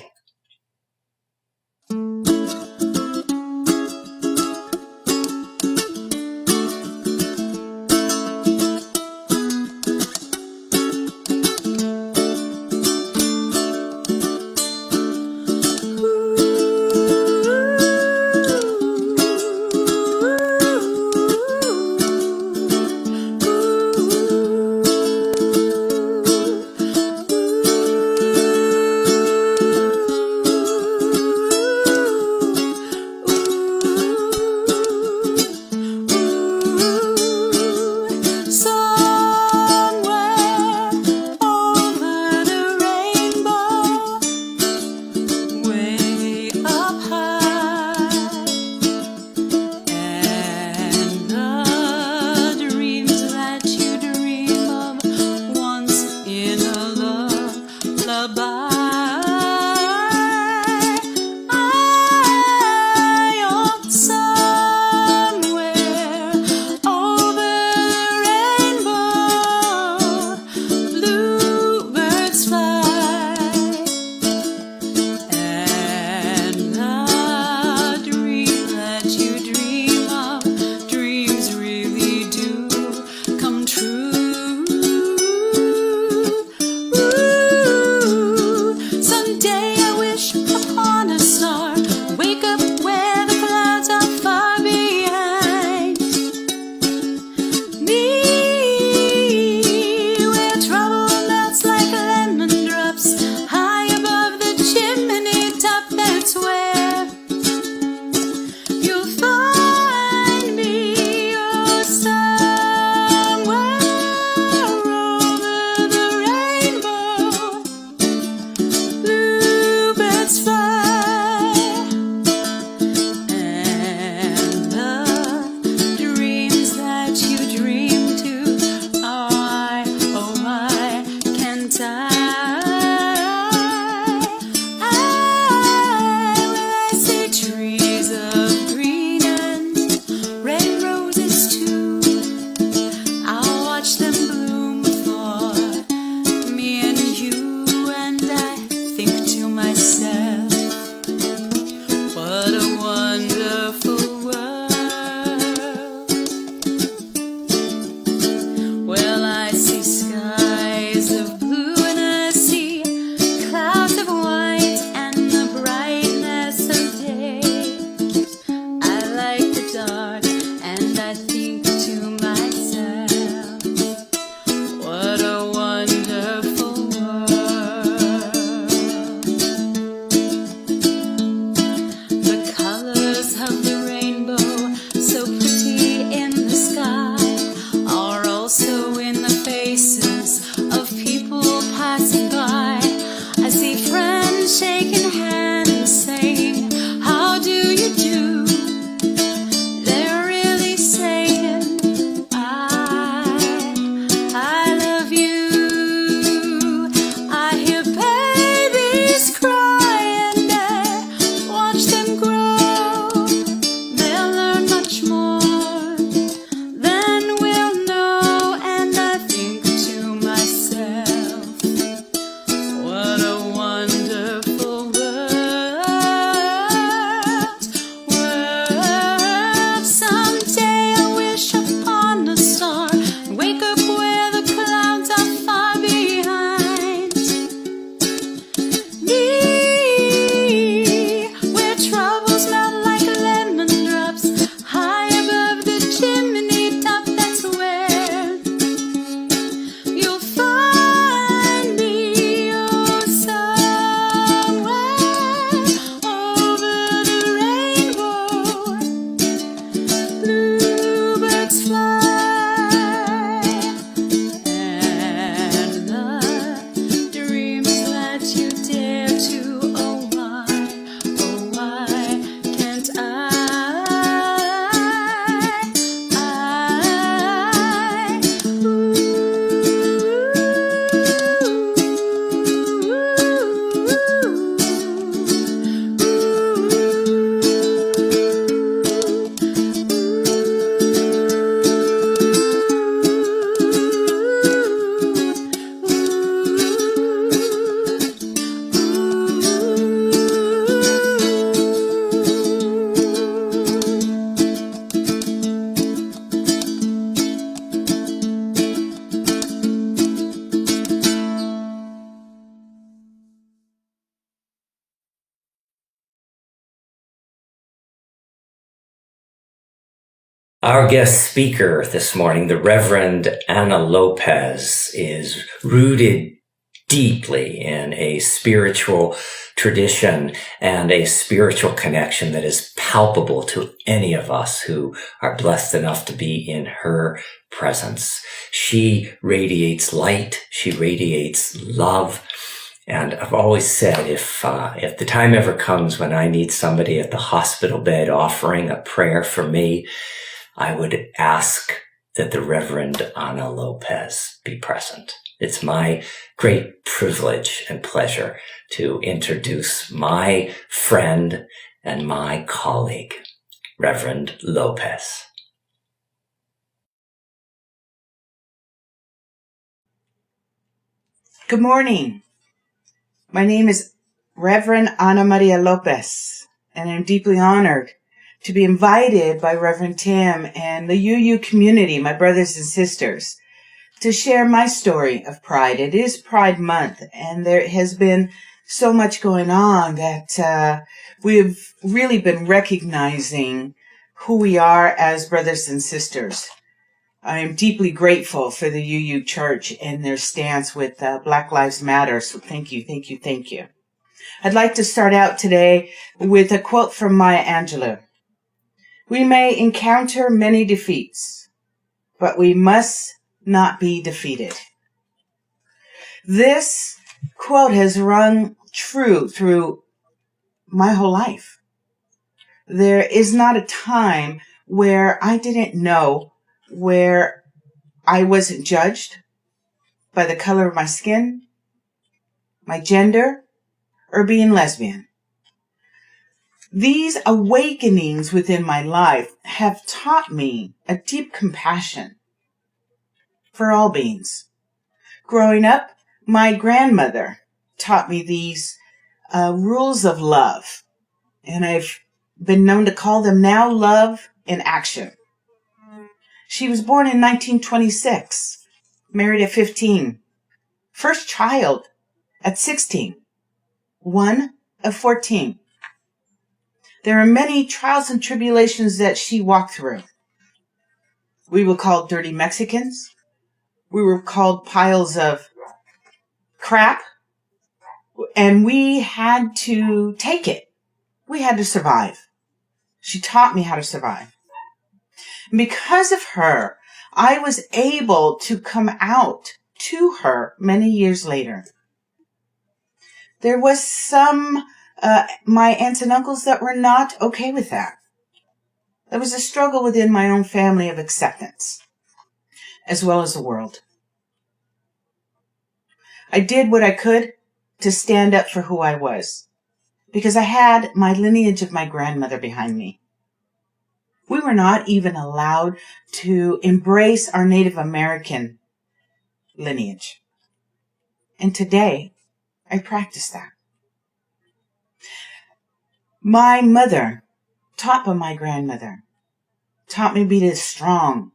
Our guest speaker this morning, the Reverend Ana Lopez, is rooted deeply in a spiritual tradition and a spiritual connection that is palpable to any of us who are blessed enough to be in her presence. She radiates light. She radiates love. And I've always said, if the time ever comes when I need somebody at the hospital bed offering a prayer for me, I would ask that the Reverend Ana Lopez be present. It's my great privilege and pleasure to introduce my friend and my colleague, Reverend Lopez. Good morning. My name is Reverend Ana Maria Lopez, and I'm deeply honored to be invited by Reverend Tim and the UU community, my brothers and sisters, to share my story of Pride. It is Pride Month, and there has been so much going on that we've really been recognizing who we are as brothers and sisters. I am deeply grateful for the UU Church and their stance with Black Lives Matter, so thank you, thank you, thank you. I'd like to start out today with a quote from Maya Angelou. We may encounter many defeats, but we must not be defeated. This quote has rung true through my whole life. There is not a time where I didn't know, where I wasn't judged by the color of my skin, my gender, or being lesbian. These awakenings within my life have taught me a deep compassion for all beings. Growing up, my grandmother taught me these rules of love, and I've been known to call them now love in action. She was born in 1926, married at 15, first child at 16, one of 14. There are many trials and tribulations that she walked through. We were called dirty Mexicans. We were called piles of crap. And we had to take it. We had to survive. She taught me how to survive. And because of her, I was able to come out to her many years later. There was some my aunts and uncles that were not okay with that. There was a struggle within my own family of acceptance, as well as the world. I did what I could to stand up for who I was, because I had my lineage of my grandmother behind me. We were not even allowed to embrace our Native American lineage. And today, I practice that. My mother, taught by my grandmother, taught me to be a strong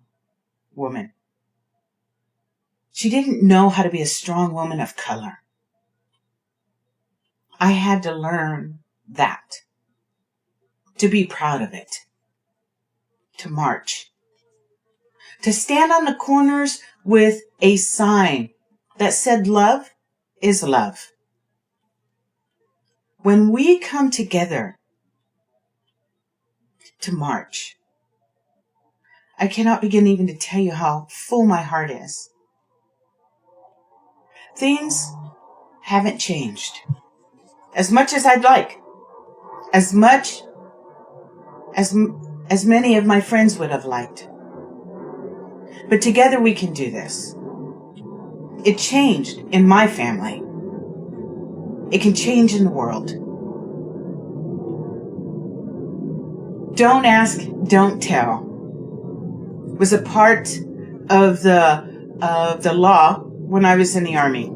woman. She didn't know how to be a strong woman of color. I had to learn that, to be proud of it, to march, to stand on the corners with a sign that said love is love. When we come together to march, I cannot begin even to tell you how full my heart is. Things haven't changed as much as I'd like, as much as many of my friends would have liked. But together we can do this. It changed in my family. It can change in the world. Don't ask, don't tell was a part of the law when I was in the Army.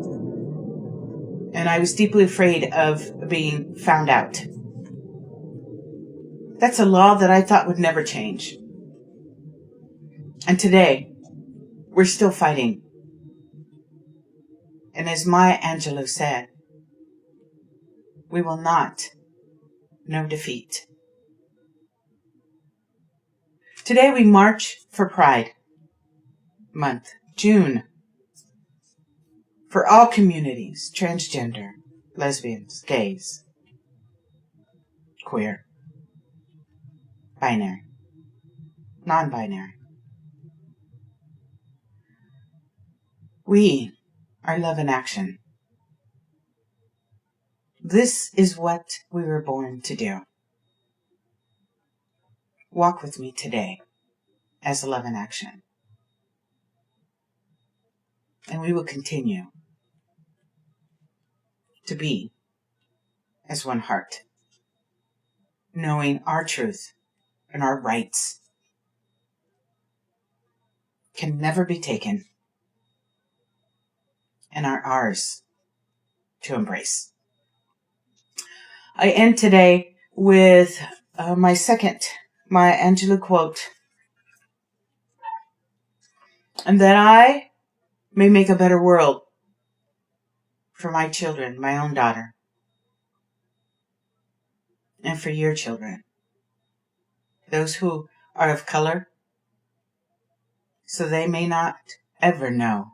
And I was deeply afraid of being found out. That's a law that I thought would never change. And today, we're still fighting. And as Maya Angelou said, we will not know defeat. Today we march for Pride Month, June, for all communities, transgender, lesbians, gays, queer, binary, non-binary. We are love in action. This is what we were born to do. Walk with me today as love in action. And we will continue to be as one heart, knowing our truth and our rights can never be taken and are ours to embrace. I end today with my Angelou quote, and that I may make a better world for my children, my own daughter, and for your children, those who are of color, so they may not ever know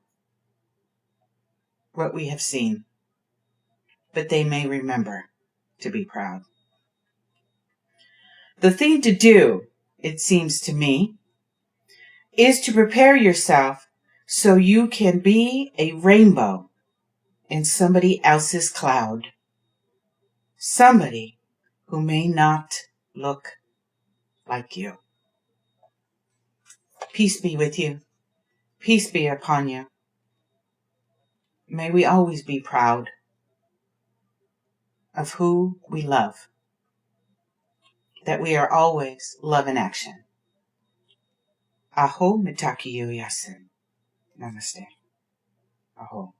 what we have seen, but they may remember to be proud. The thing to do, it seems to me, is to prepare yourself so you can be a rainbow in somebody else's cloud. Somebody who may not look like you. Peace be with you. Peace be upon you. May we always be proud of who we love. That we are always love in action. Aho mitakiyo yasin. Namaste. Aho.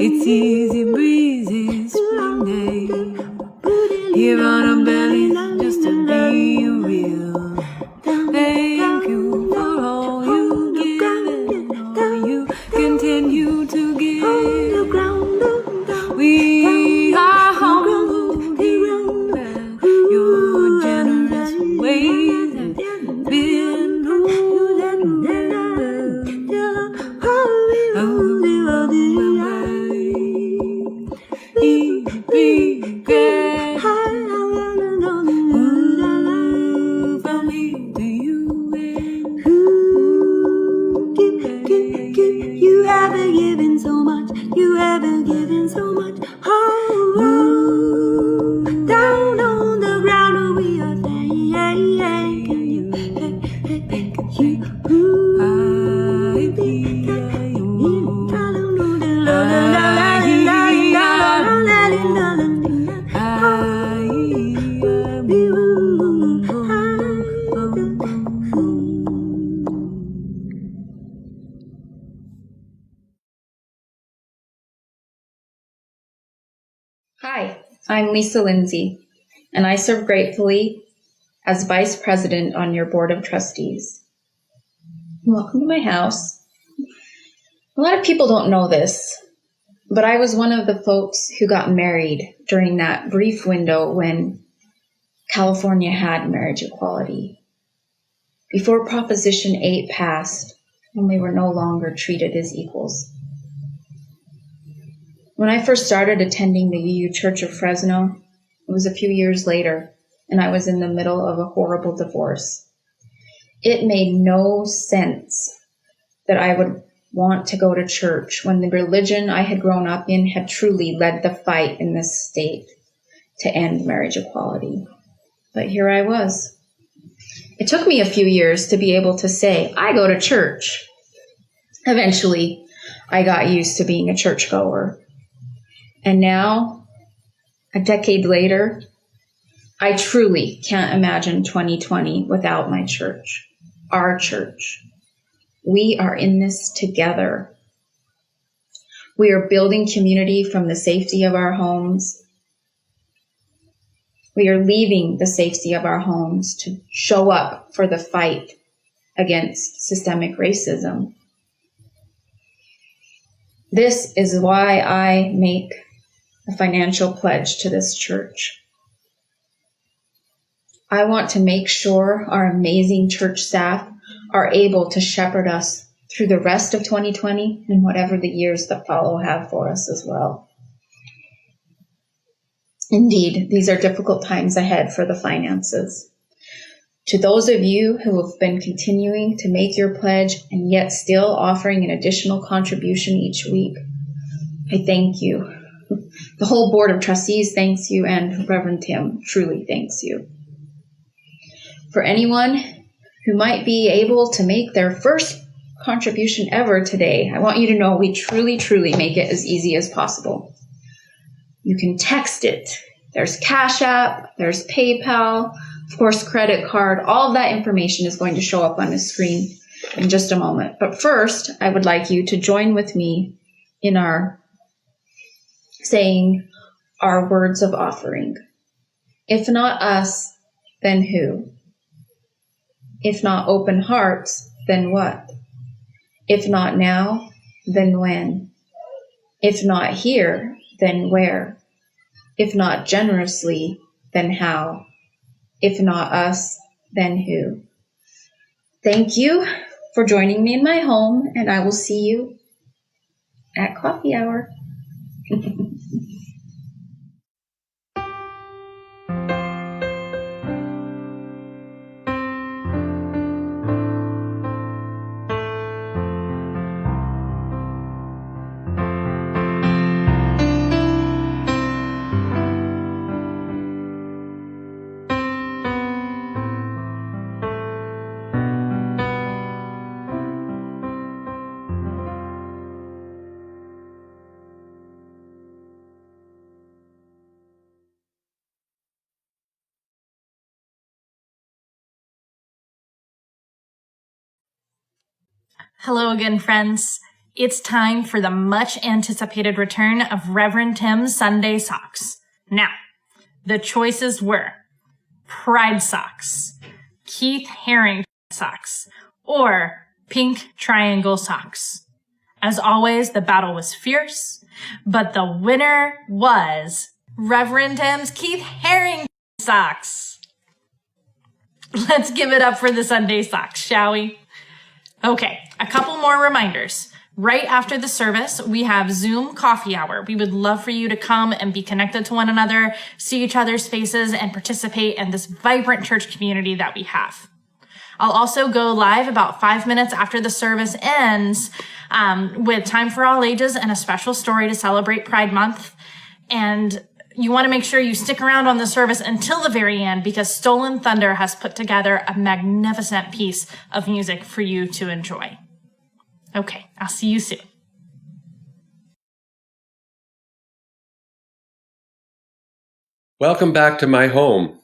It's easy breezy spring day. Here on our bellies just to be real. Thank you for all you give and all you continue to give. We are humbled here at your generous ways have been you haven't given so much, you haven't given so much. Oh, down on the ground we are saying, can you, Hi, I'm Lisa Lindsay, and I serve gratefully as Vice President on your Board of Trustees. Welcome to my house. A lot of people don't know this, but I was one of the folks who got married during that brief window when California had marriage equality. Before Proposition 8 passed, when we were no longer treated as equals. When I first started attending the UU Church of Fresno, it was a few years later, and I was in the middle of a horrible divorce. It made no sense that I would want to go to church when the religion I had grown up in had truly led the fight in this state to end marriage equality. But here I was. It took me a few years to be able to say, I go to church. Eventually, I got used to being a churchgoer. And now, a decade later, I truly can't imagine 2020 without my church, our church. We are in this together. We are building community from the safety of our homes. We are leaving the safety of our homes to show up for the fight against systemic racism. This is why I make a financial pledge to this church. I want to make sure our amazing church staff are able to shepherd us through the rest of 2020 and whatever the years that follow have for us as well. Indeed, these are difficult times ahead for the finances. To those of you who have been continuing to make your pledge and yet still offering an additional contribution each week, I thank you. The whole board of trustees thanks you, and Reverend Tim truly thanks you. For anyone who might be able to make their first contribution ever today, I want you to know we truly, truly make it as easy as possible. You can text it. There's Cash App, there's PayPal, of course, credit card. All of that information is going to show up on the screen in just a moment. But first, I would like you to join with me in our saying our words of offering. If not us, then who? If not open hearts, then what? If not now, then when? If not here, then where? If not generously, then how? If not us, then who? Thank you for joining me in my home, and I will see you at coffee hour. Hello again, friends. It's time for the much anticipated return of Reverend Tim's Sunday socks. Now, the choices were Pride socks, Keith Haring socks, or pink triangle socks. As always, the battle was fierce, but the winner was Reverend Tim's Keith Haring socks. Let's give it up for the Sunday socks, shall we? Okay, a couple more reminders. Right after the service, we have Zoom coffee hour. We would love for you to come and be connected to one another, see each other's faces, and participate in this vibrant church community that we have. I'll also go live about 5 minutes after the service ends with Time for All Ages and a special story to celebrate Pride Month. And you want to make sure you stick around on the service until the very end because Stolen Thunder has put together a magnificent piece of music for you to enjoy. Okay, I'll see you soon. Welcome back to my home.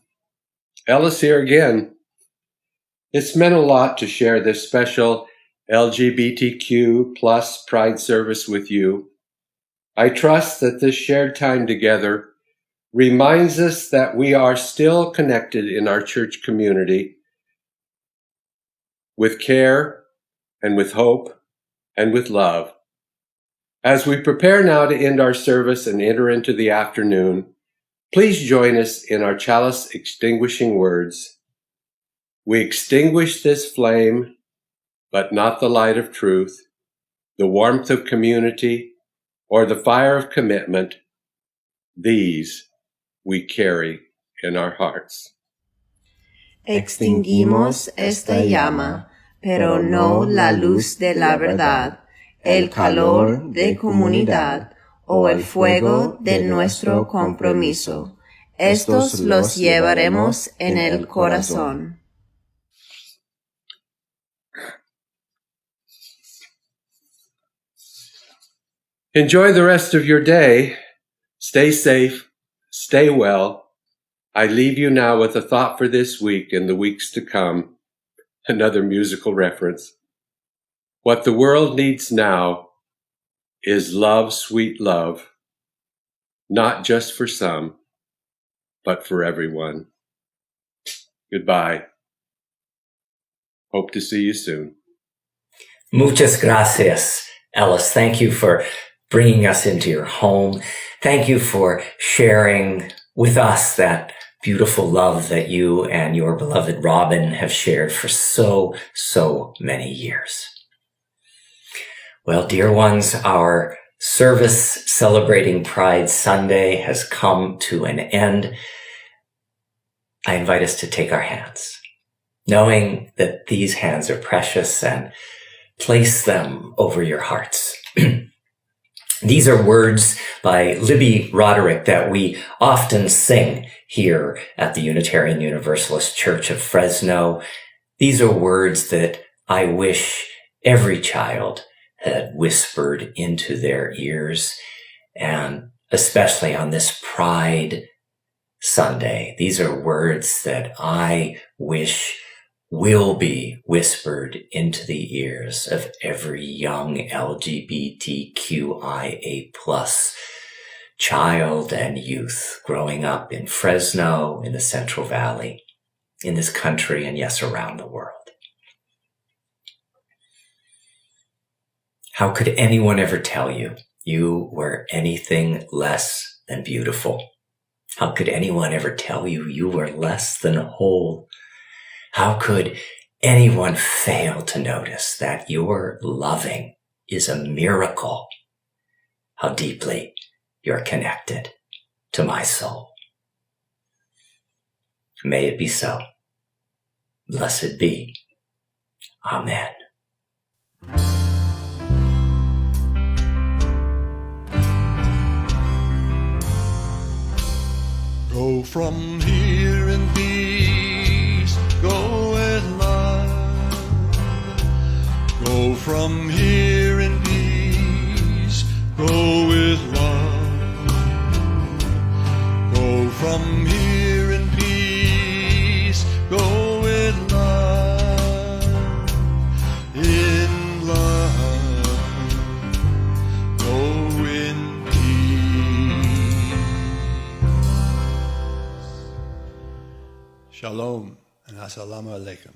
Ellis here again. It's meant a lot to share this special LGBTQ plus Pride service with you. I trust that this shared time together reminds us that we are still connected in our church community with care and with hope and with love. As we prepare now to end our service and enter into the afternoon, please join us in our chalice extinguishing words. We extinguish this flame, but not the light of truth, the warmth of community, or the fire of commitment. These we carry in our hearts. Extinguimos esta llama, pero no la luz de la verdad, el calor de comunidad o el fuego de nuestro compromiso. Estos los llevaremos en el corazón. Enjoy the rest of your day. Stay safe. Stay well. I leave you now with a thought for this week and the weeks to come. Another musical reference. What the world needs now is love, sweet love, not just for some, but for everyone. Goodbye. Hope to see you soon. Muchas gracias, Ellis. Thank you for bringing us into your home. Thank you for sharing with us that beautiful love that you and your beloved Robin have shared for so many years. Well, dear ones, our service celebrating Pride Sunday has come to an end. I invite us to take our hands, knowing that these hands are precious, and place them over your hearts. These are words by Libby Roderick that we often sing here at the Unitarian Universalist Church of Fresno. These are words that I wish every child had whispered into their ears, and especially on this Pride Sunday. These are words that I wish will be whispered into the ears of every young LGBTQIA+ child and youth growing up in Fresno, in the Central Valley, in this country, and yes, around the world. How could anyone ever tell you you were anything less than beautiful? How could anyone ever tell you you were less than whole? How could anyone fail to notice that your loving is a miracle? How deeply you're connected to my soul. May it be so. Blessed be. Amen. Go from here in peace, go with love. Go from here in peace, go with love. Go from here in peace, go with love. In love, go in peace. Shalom and assalamu alaikum.